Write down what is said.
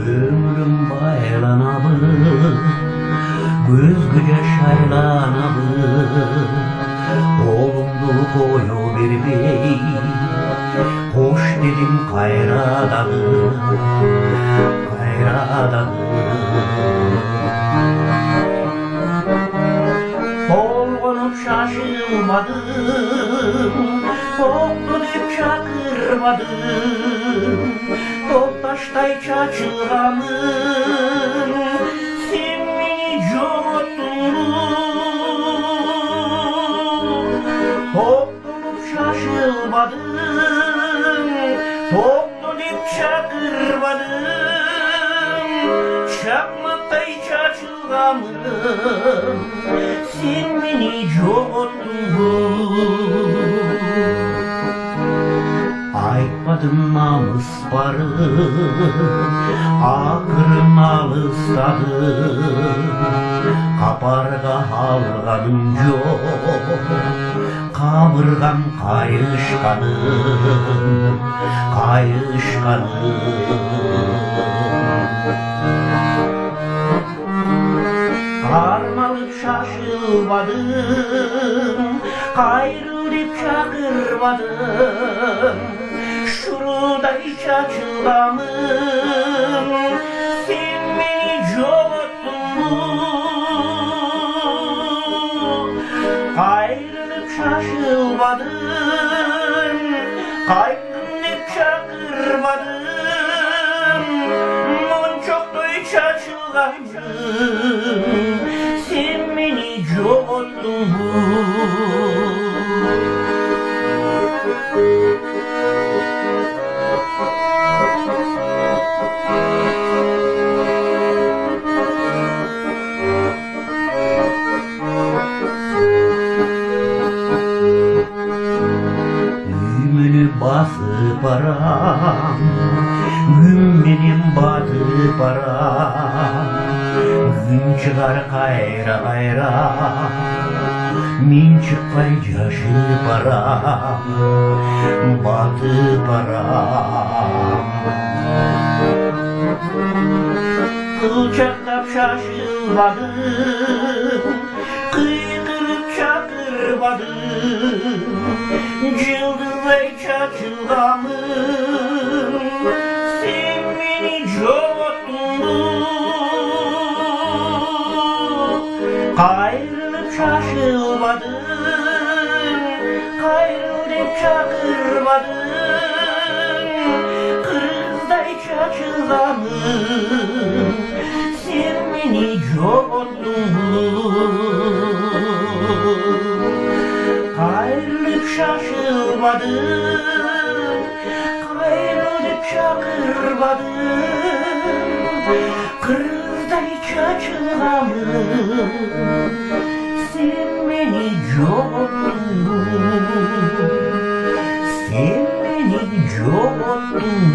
Gönlüm baylanalı, gözgüce şaylanalı, oğlumdu koyu bir bey, hoş dedim kayradalı, kayradalı. Olgunum şaşırmadım, oldu deyip çakırmadım, Tottaştay çaçıramın, sen beni coğuttun. Toplulup şaşırmadım, toplu deyip çakırmadım, Çakmaktay çaçıramın, sen beni coğuttun. Aytmadım namus barı, akırın alıstadı, kabarga halganım yok, kaburgam kayışkanım, kayışkanım. Karmalıp şaşılmadım, kayrılıp çakırmadım, şurada hiç açılamım, sen beni coğuttun. Kayrılıp şaşılmadım, kayrılıp çakırmadım, çok da hiç açılamım, sen beni coğuttun. Bası param, gün benim batı param, gün çıkar kayra kayra, min çıkmay caşı param, batı param. Kılçaktap şaşılmadım, kıykırıp çakırmadım, cıldırlay çaçılamım, sen beni coğuttun. Kayrılıp şaşılmadım, kayrılıp çakırmadım, kızday çaçılamım, sen beni coğuttun. Kayrılıp şaşırmadım, kayrılıp çakırmadım, kırılday çaçılamım, sen beni coğuttun, sen beni coğuttun.